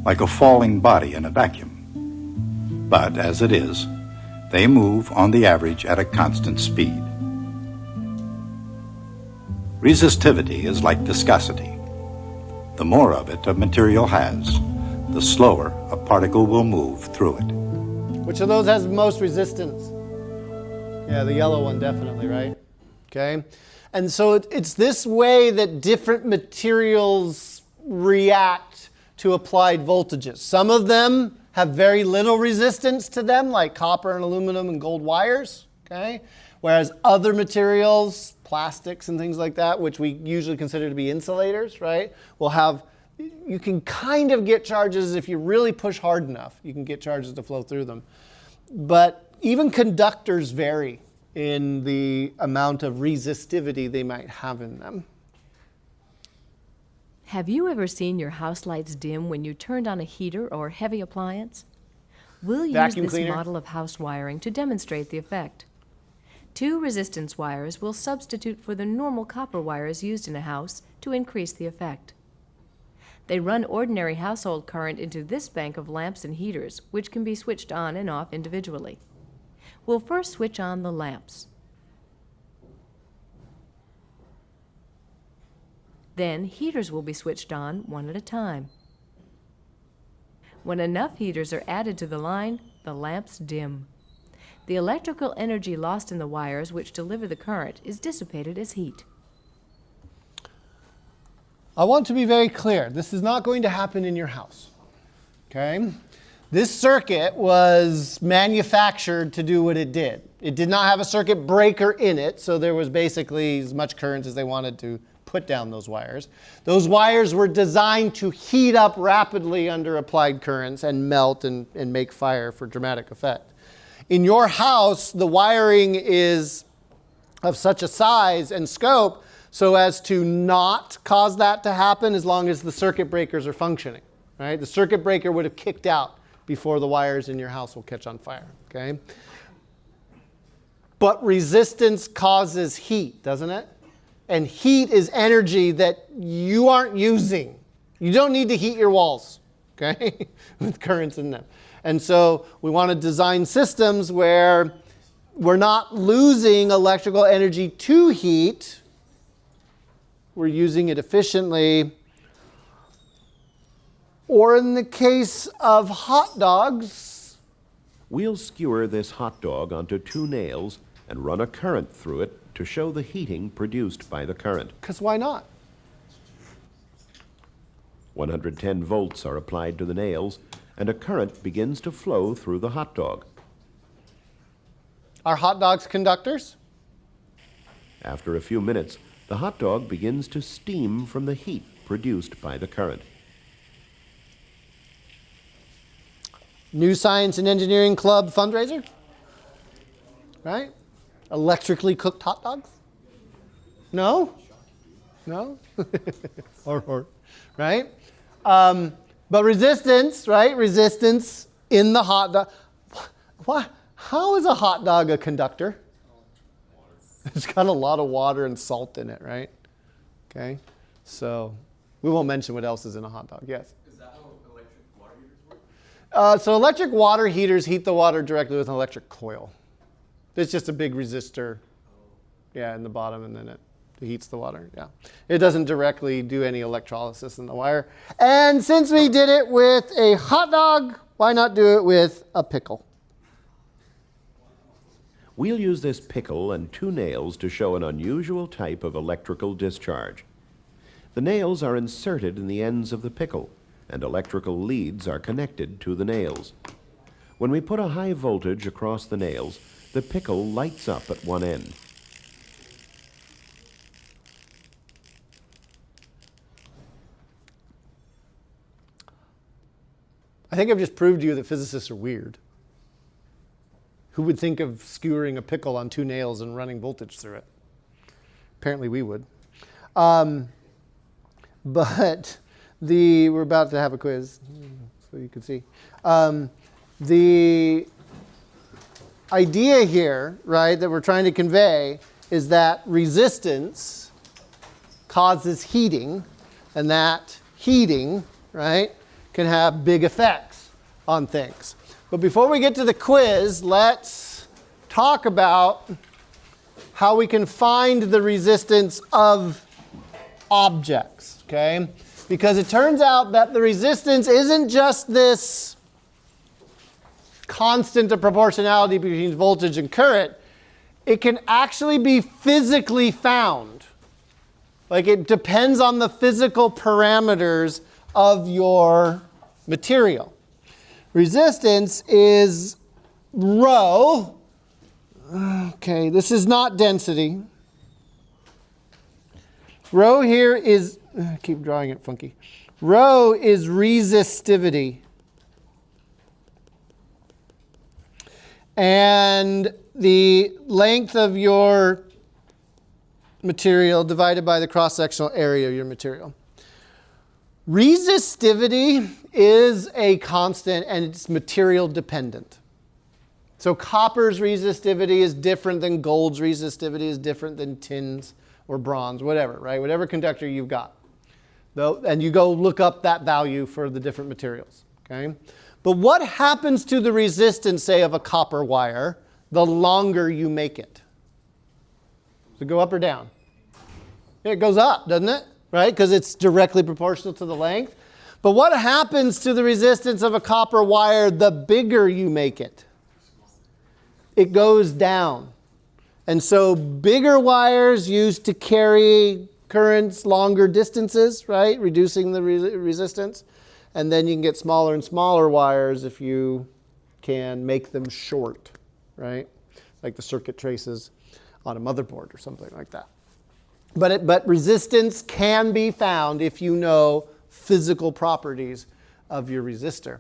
like a falling body in a vacuum. But as it is, they move on the average at a constant speed. Resistivity is like viscosity. The more of it a material has, the slower a particle will move through it. Which of those has most resistance? Yeah, the yellow one definitely, right? Okay. And so it's this way that different materials react to applied voltages. Some of them have very little resistance to them, like copper and aluminum and gold wires, okay? Whereas other materials, plastics and things like that, which we usually consider to be insulators, right, will have, you can kind of get charges if you really push hard enough. You can get charges to flow through them. But even conductors vary in the amount of resistivity they might have in them. Have you ever seen your house lights dim when you turned on a heater or heavy appliance? We'll use Vacuum this cleaner. model of house wiring to demonstrate the effect. 2 resistance wires will substitute for the normal copper wires used in a house to increase the effect. They run ordinary household current into this bank of lamps and heaters, which can be switched on and off individually. We'll first switch on the lamps. Then heaters will be switched on one at a time. When enough heaters are added to the line, the lamps dim. The electrical energy lost in the wires which deliver the current is dissipated as heat. I want to be very clear. This is not going to happen in your house, okay? This circuit was manufactured to do what it did. It did not have a circuit breaker in it, so there was basically as much current as they wanted to put down those wires. Those wires were designed to heat up rapidly under applied currents and melt and make fire for dramatic effect. In your house, the wiring is of such a size and scope so as to not cause that to happen as long as the circuit breakers are functioning, right? The circuit breaker would have kicked out before the wires in your house will catch on fire, okay? But resistance causes heat, doesn't it? And heat is energy that you aren't using. You don't need to heat your walls, okay, with currents in them. And so we want to design systems where we're not losing electrical energy to heat. We're using it efficiently. Or in the case of hot dogs, We'll skewer this hot dog onto 2 nails and run a current through it to show the heating produced by the current. because why not? 110 volts are applied to the nails, and a current begins to flow through the hot dog. Are hot dogs conductors? After a few minutes, the hot dog begins to steam from the heat produced by the current. New Science and Engineering Club fundraiser, right? Electrically cooked hot dogs? No? No? or, right? But resistance, right? Resistance in the hot dog. Why? How is a hot dog a conductor? It's got a lot of water and salt in it, right? Okay, so we won't mention what else is in a hot dog. Yes? Is that how electric water heaters work? So electric water heaters heat the water directly with an electric coil. It's just a big resistor, yeah, in the bottom, and then it heats the water. Yeah, it doesn't directly do any electrolysis in the wire. And since we did it with a hot dog, why not do it with a pickle? We'll use this pickle and 2 nails to show an unusual type of electrical discharge. The nails are inserted in the ends of the pickle, and electrical leads are connected to the nails. When we put a high voltage across the nails, the pickle lights up at one end. I think I've just proved to you that physicists are weird. Who would think of skewering a pickle on 2 nails and running voltage through it? Apparently we would. But we're about to have a quiz, so you can see. The idea here, right, that we're trying to convey is that resistance causes heating, and that heating, right, can have big effects on things. But before we get to the quiz, let's talk about how we can find the resistance of objects, okay? Because it turns out that the resistance isn't just this constant of proportionality between voltage and current. It can actually be physically found. Like, it depends on the physical parameters of your material. Resistance is rho. Okay, this is not density. Rho here is, I keep drawing it funky. Rho is resistivity. And the length of your material divided by the cross-sectional area of your material. Resistivity is a constant, and it's material dependent. So copper's resistivity is different than gold's resistivity is different than tin's or bronze, whatever, right? Whatever conductor you've got. And you go look up that value for the different materials, okay? But what happens to the resistance, say, of a copper wire the longer you make it? Does it go up or down? It goes up, doesn't it? Right? Because it's directly proportional to the length. But what happens to the resistance of a copper wire the bigger you make it? It goes down. And so bigger wires used to carry currents longer distances, right? Reducing the resistance. And then you can get smaller and smaller wires if you can make them short, right? Like the circuit traces on a motherboard or something like that. But resistance can be found if you know physical properties of your resistor.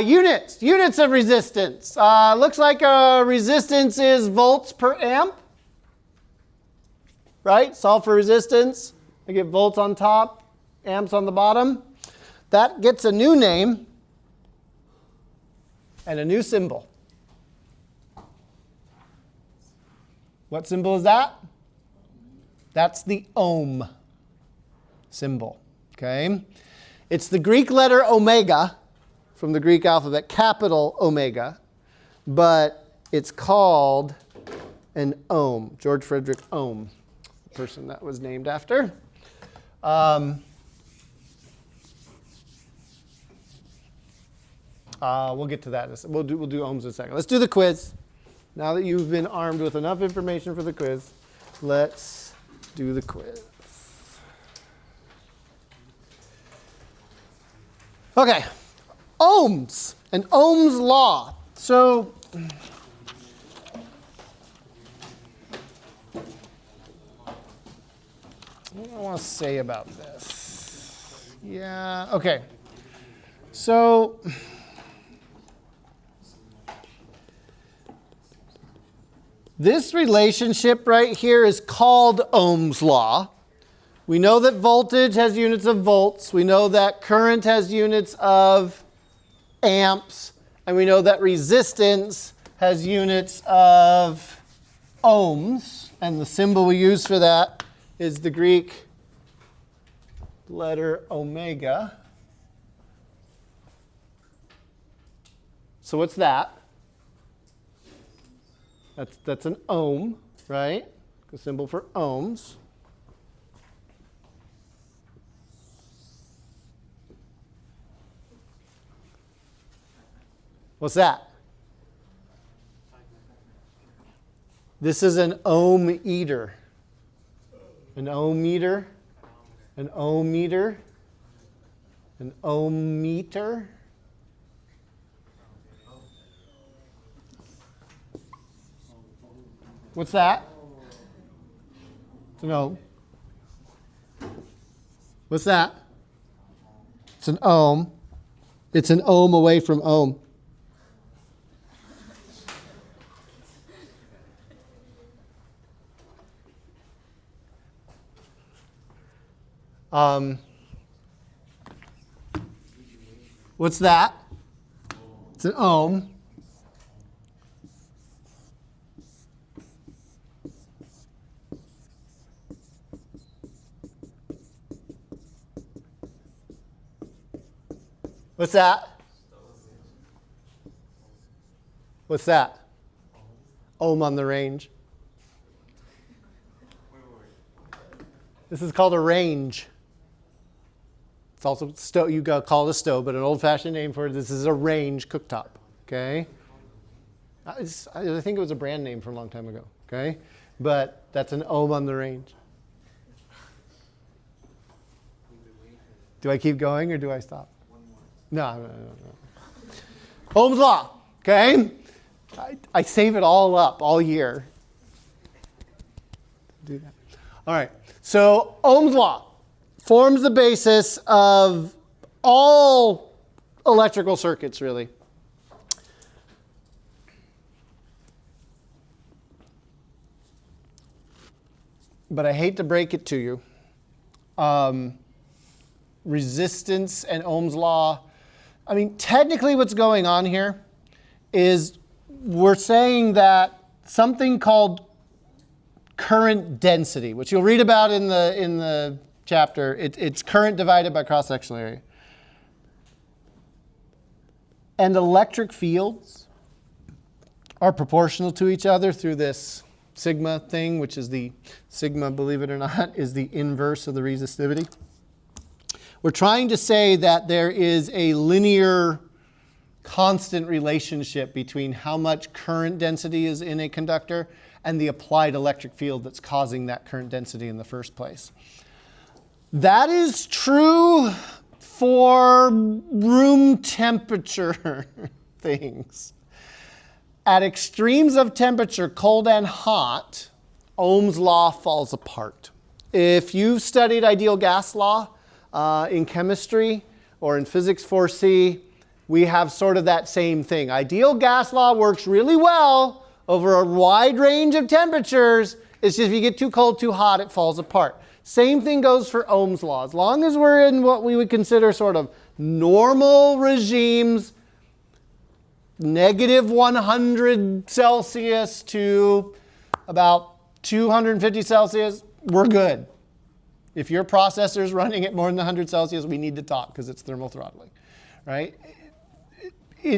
Units of resistance. Looks like resistance is volts per amp. Right? Solve for resistance. I get volts on top, amps on the bottom. That gets a new name and a new symbol. What symbol is that? That's the ohm symbol, okay? It's the Greek letter omega from the Greek alphabet, capital omega, but it's called an ohm. George Frederick Ohm, the person that was named after. We'll get to that. We'll do ohms in a second. Let's do the quiz. Now that you've been armed with enough information for the quiz, let's do the quiz. Okay, ohms and Ohm's law. So what do I want to say about this? Yeah, okay. So this relationship right here is called Ohm's law. We know that voltage has units of volts. We know that current has units of amps. And we know that resistance has units of ohms, and the symbol we use for that is the Greek letter omega. So what's that? That's an ohm, right? The symbol for ohms. What's that? This is an ohm meter. An ohm meter. An ohm meter. An ohm meter. What's that? It's an ohm. What's that? It's an ohm. It's an ohm away from ohm. What's that? It's an ohm. What's that? What's that? Ohm on the range. This is called a range. It's also stove. You call it a stove, but an old-fashioned name for it. This is a range cooktop. Okay. I think it was a brand name from a long time ago. Okay, but that's an ohm on the range. Do I keep going or do I stop? No. Ohm's law. Okay. I save it all up all year. Do that. All right. So Ohm's law forms the basis of all electrical circuits, really. But I hate to break it to you. Resistance and Ohm's law. I mean, technically what's going on here is we're saying that something called current density, which you'll read about in the chapter, it's current divided by cross-sectional area. And electric fields are proportional to each other through this sigma thing, which is the sigma, believe it or not, is the inverse of the resistivity. We're trying to say that there is a linear constant relationship between how much current density is in a conductor and the applied electric field that's causing that current density in the first place. That is true for room temperature things. At extremes of temperature, cold and hot, Ohm's law falls apart. If you've studied ideal gas law in chemistry or in physics 4C, we have sort of that same thing. Ideal gas law works really well over a wide range of temperatures. It's just if you get too cold, too hot, it falls apart. Same thing goes for Ohm's law. As long as we're in what we would consider sort of normal regimes, negative 100 Celsius to about 250 Celsius, we're good. If your processor is running at more than 100 Celsius, we need to talk because it's thermal throttling, right?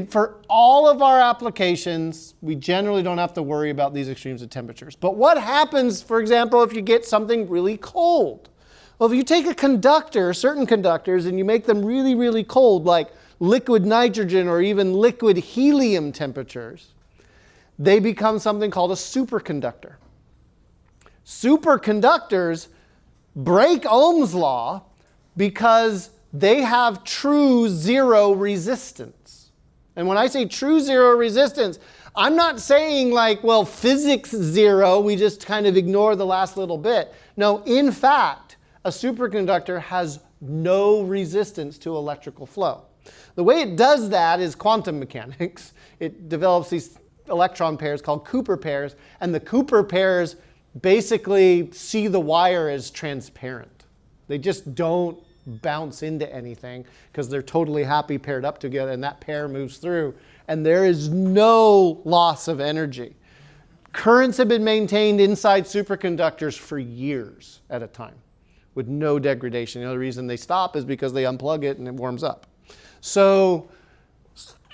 For all of our applications, we generally don't have to worry about these extremes of temperatures. But what happens, for example, if you get something really cold? Well, if you take a conductor, certain conductors, and you make them really, really cold, like liquid nitrogen or even liquid helium temperatures, they become something called a superconductor. Superconductors break Ohm's law because they have true zero resistance. And when I say true zero resistance, I'm not saying like, well, physics zero, we just kind of ignore the last little bit. No, in fact, a superconductor has no resistance to electrical flow. The way it does that is quantum mechanics. It develops these electron pairs called Cooper pairs, and the Cooper pairs basically see the wire as transparent. They just don't bounce into anything because they're totally happy paired up together, and that pair moves through and there is no loss of energy. Currents have been maintained inside superconductors for years at a time with no degradation. The only reason they stop is because they unplug it and it warms up. So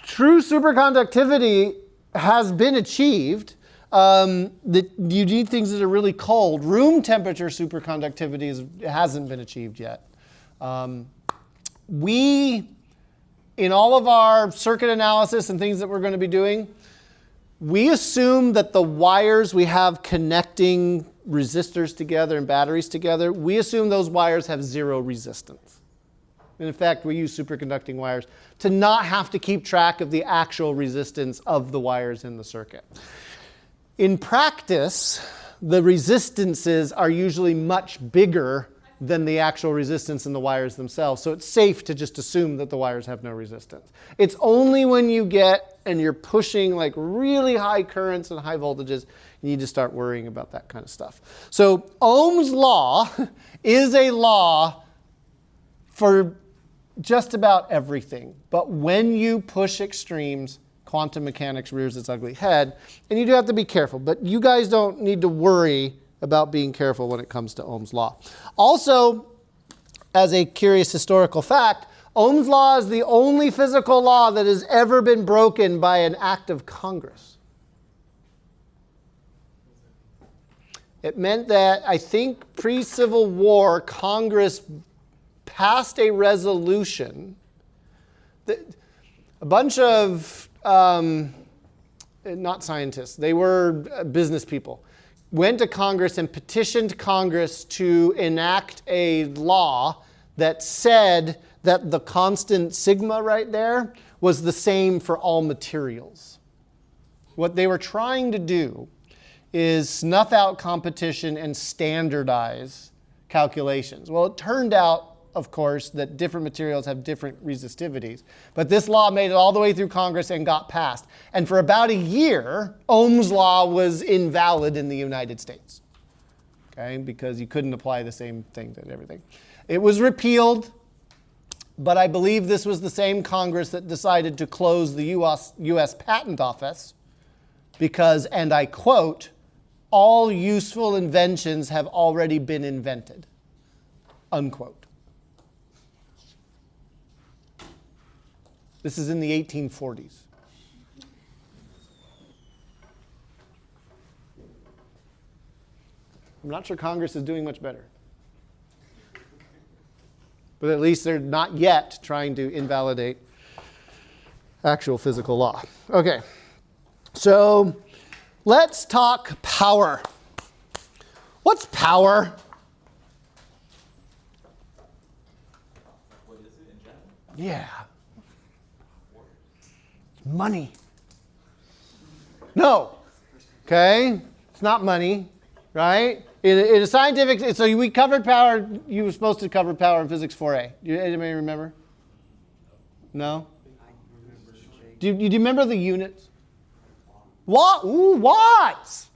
true superconductivity has been achieved. You need things that are really cold. Room temperature superconductivity hasn't been achieved yet. In all of our circuit analysis and things that we're going to be doing, we assume that the wires we have connecting resistors together and batteries together, we assume those wires have zero resistance. And in fact, we use superconducting wires to not have to keep track of the actual resistance of the wires in the circuit. In practice, the resistances are usually much bigger than the actual resistance in the wires themselves. So it's safe to just assume that the wires have no resistance. It's only when you get and you're pushing like really high currents and high voltages, you need to start worrying about that kind of stuff. So Ohm's law is a law for just about everything. But when you push extremes, quantum mechanics rears its ugly head. And you do have to be careful. But you guys don't need to worry about being careful when it comes to Ohm's law. Also, as a curious historical fact, Ohm's law is the only physical law that has ever been broken by an act of Congress. It meant that, I think, pre-Civil War, Congress passed a resolution that a bunch of, not scientists, they were business people, went to Congress and petitioned Congress to enact a law that said that the constant sigma right there was the same for all materials. What they were trying to do is snuff out competition and standardize calculations. Well, it turned out, of course, that different materials have different resistivities. But this law made it all the way through Congress and got passed. And for about a year, Ohm's law was invalid in the United States. Okay, because you couldn't apply the same thing to everything. It was repealed, but I believe this was the same Congress that decided to close the US Patent Office because, and I quote, all useful inventions have already been invented, unquote. This is in the 1840s. I'm not sure Congress is doing much better. But at least they're not yet trying to invalidate actual physical law. Okay, so let's talk power. What's power? What is it in general? Yeah. Money. No. Okay? It's not money, right? In a scientific, so we covered power, you were supposed to cover power in physics 4A. Do anybody remember? No? Do you remember the units? Watt? Ooh, watts!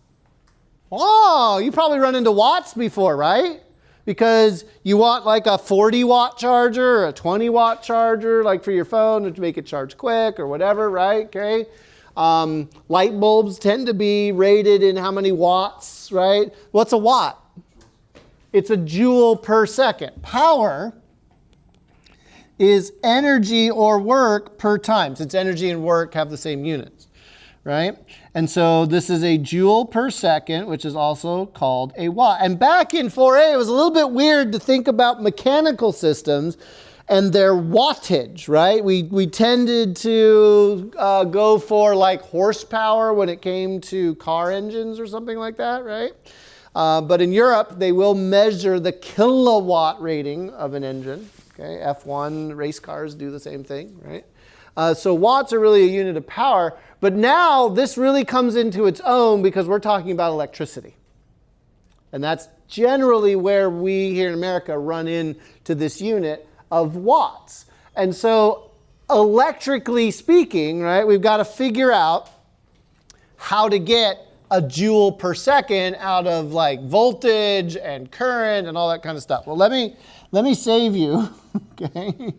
Oh, you probably run into watts before, right? Because you want like a 40-watt charger or a 20-watt charger, like for your phone to make it charge quick or whatever, right? Okay. Light bulbs tend to be rated in how many watts, right? What's a watt? It's a joule per second. Power is energy or work per time, since energy and work have the same units, right? And so this is a joule per second, which is also called a watt. And back in 4A, it was a little bit weird to think about mechanical systems and their wattage, right? We tended to go for like horsepower when it came to car engines or something like that, right? But in Europe, they will measure the kilowatt rating of an engine. Okay, F1 race cars do the same thing, right? So watts are really a unit of power. But now this really comes into its own because we're talking about electricity. And that's generally where we here in America run into this unit of watts. And so electrically speaking, right, we've got to figure out how to get a joule per second out of like voltage and current and all that kind of stuff. Well, let me save you, okay,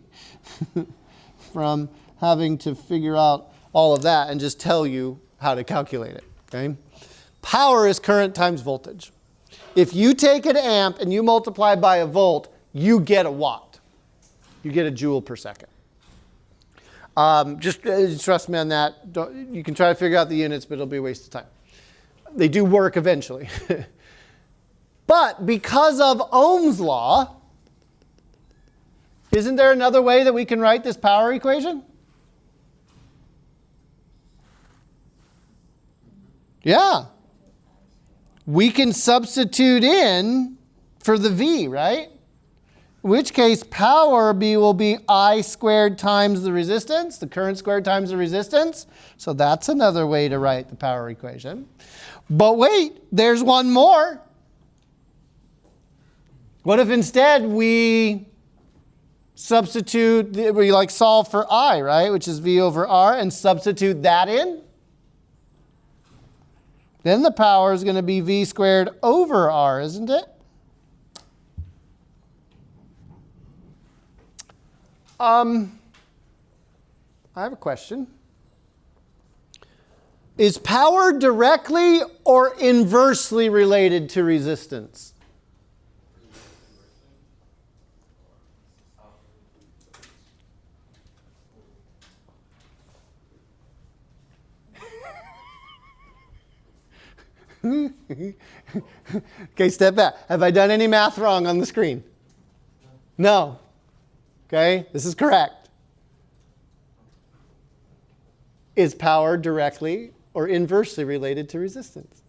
from having to figure out all of that and just tell you how to calculate it. Okay? Power is current times voltage. If you take an amp and you multiply by a volt, you get a watt. You get a joule per second. Just trust me on that. You can try to figure out the units, but it'll be a waste of time. They do work eventually. But because of Ohm's law, isn't there another way that we can write this power equation? Yeah. We can substitute in for the V, right? In which case, power will be I squared times the resistance, the current squared times the resistance. So that's another way to write the power equation. But wait, there's one more. What if instead we substitute, we like solve for I, right? Which is V over R, and substitute that in? Then the power is going to be V squared over R, isn't it? I have a question. Is power directly or inversely related to resistance? Okay, step back. Have I done any math wrong on the screen? No. Okay, this is correct. Is power directly or inversely related to resistance?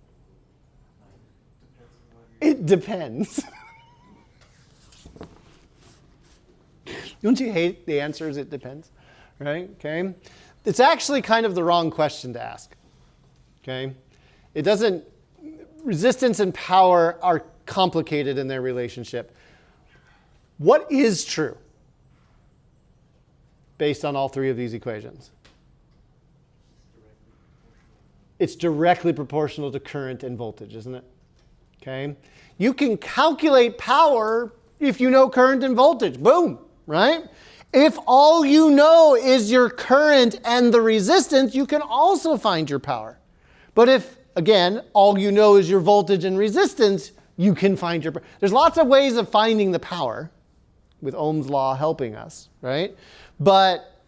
It depends. Don't you hate the answers? It depends, right? Okay, it's actually kind of the wrong question to ask. Okay, it doesn't. Resistance and power are complicated in their relationship. What is true based on all three of these equations? It's directly proportional to current and voltage, isn't it? Okay. You can calculate power if you know current and voltage. Boom, right? If all you know is your current and the resistance, you can also find your power. But if, again, all you know is your voltage and resistance, you can find your power. There's lots of ways of finding the power, with Ohm's law helping us, right? But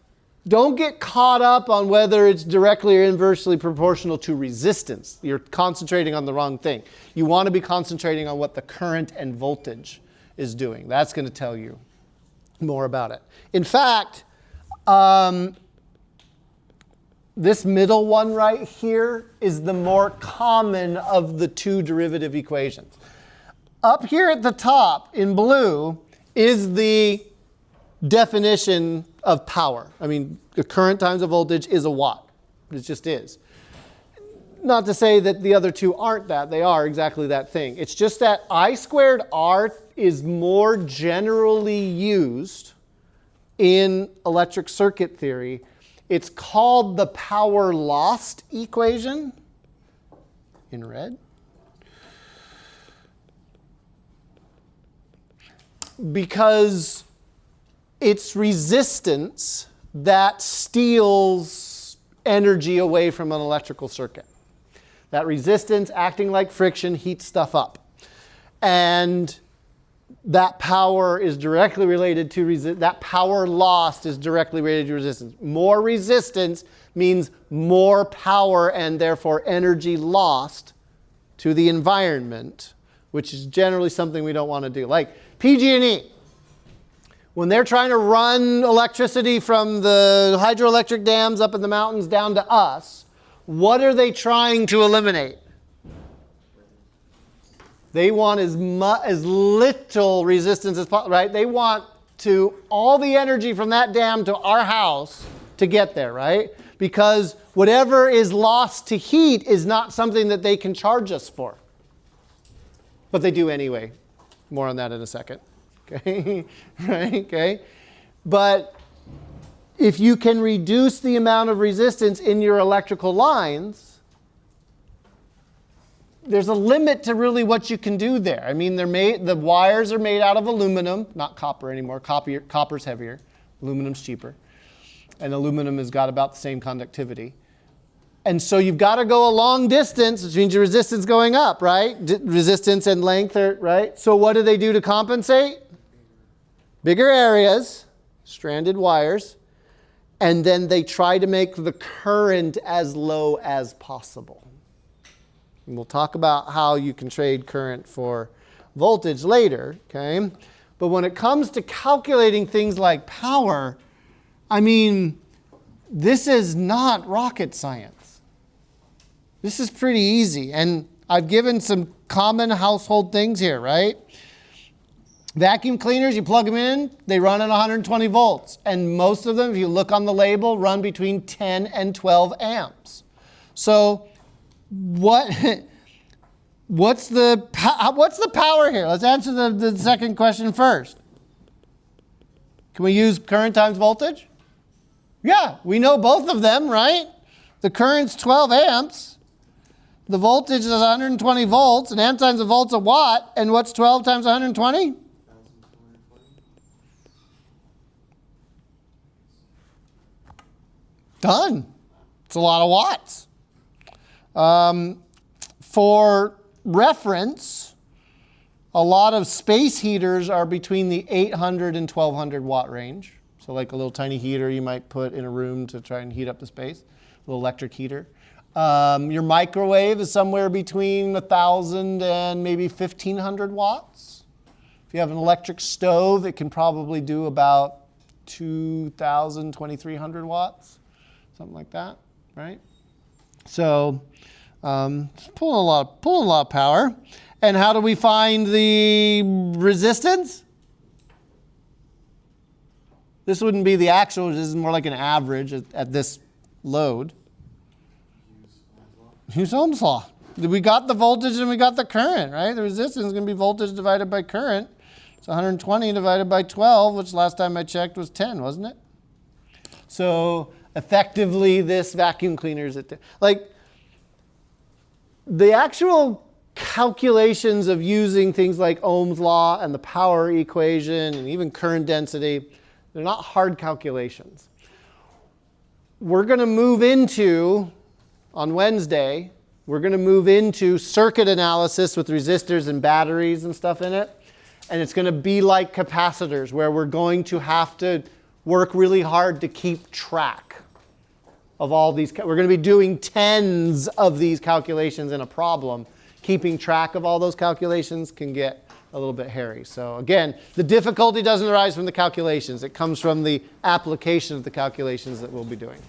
don't get caught up on whether it's directly or inversely proportional to resistance. You're concentrating on the wrong thing. You want to be concentrating on what the current and voltage is doing. That's going to tell you more about it. In fact, this middle one right here is the more common of the two derivative equations. Up here at the top in blue is the definition of power. I mean, the current times a voltage is a watt. It just is. Not to say that the other two aren't that. They are exactly that thing. It's just that I squared R is more generally used in electric circuit theory. It's called the power lost equation in red. Because it's resistance that steals energy away from an electrical circuit. That resistance, acting like friction, heats stuff up. And that power is directly related to that power lost is directly related to resistance. More resistance means more power and therefore energy lost to the environment, which is generally something we don't want to do. Like PG&E, when they're trying to run electricity from the hydroelectric dams up in the mountains down to us, what are they trying to eliminate? They want as little resistance as possible, right? They want all the energy from that dam to our house to get there, right? Because whatever is lost to heat is not something that they can charge us for. But they do anyway. More on that in a second. Okay? Right? Okay? But if you can reduce the amount of resistance in your electrical lines, there's a limit to really what you can do there. I mean, the wires are made out of aluminum, not copper anymore. Copper's heavier. Aluminum's cheaper. and aluminum has got about the same conductivity. And so you've got to go a long distance, which means your resistance going up, right? Resistance and length are, right? So what do they do to compensate? Bigger areas, stranded wires, and then they try to make the current as low as possible. And we'll talk about how you can trade current for voltage later, okay? But when it comes to calculating things like power, I mean, this is not rocket science. This is pretty easy. And I've given some common household things here, right? Vacuum cleaners, you plug them in, they run at 120 volts. And most of them, if you look on the label, run between 10 and 12 amps. So what's the power here? Let's answer the second question first. Can we use current times voltage? Yeah, we know both of them, right? The current's 12 amps. The voltage is 120 volts. An amp times a volt's a watt. And what's 12 times 120? Done. It's a lot of watts. For reference, a lot of space heaters are between the 800 and 1200 watt range. So like a little tiny heater you might put in a room to try and heat up the space, a little electric heater. Your microwave is somewhere between 1,000 and maybe 1,500 watts. If you have an electric stove, it can probably do about 2,000, 2,300 watts, something like that, right? So pulling a lot of power. And how do we find the resistance? This wouldn't be the actual, this is more like an average at this load. Use Ohm's law. We got the voltage and we got the current, right? The resistance is going to be voltage divided by current. It's 120 divided by 12, which last time I checked was 10, wasn't it? So effectively, this vacuum cleaner is like the actual calculations of using things like Ohm's law and the power equation and even current density, they're not hard calculations. We're going to move into, on Wednesday, we're going to move into circuit analysis with resistors and batteries and stuff in it. And it's going to be like capacitors, where we're going to have to work really hard to keep track of all these. We're going to be doing tens of these calculations in a problem. Keeping track of all those calculations can get a little bit hairy. So again, the difficulty doesn't arise from the calculations. It comes from the application of the calculations that we'll be doing.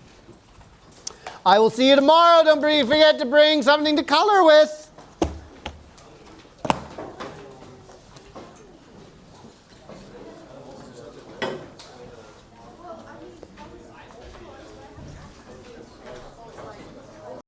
I will see you tomorrow. Don't forget to bring something to color with.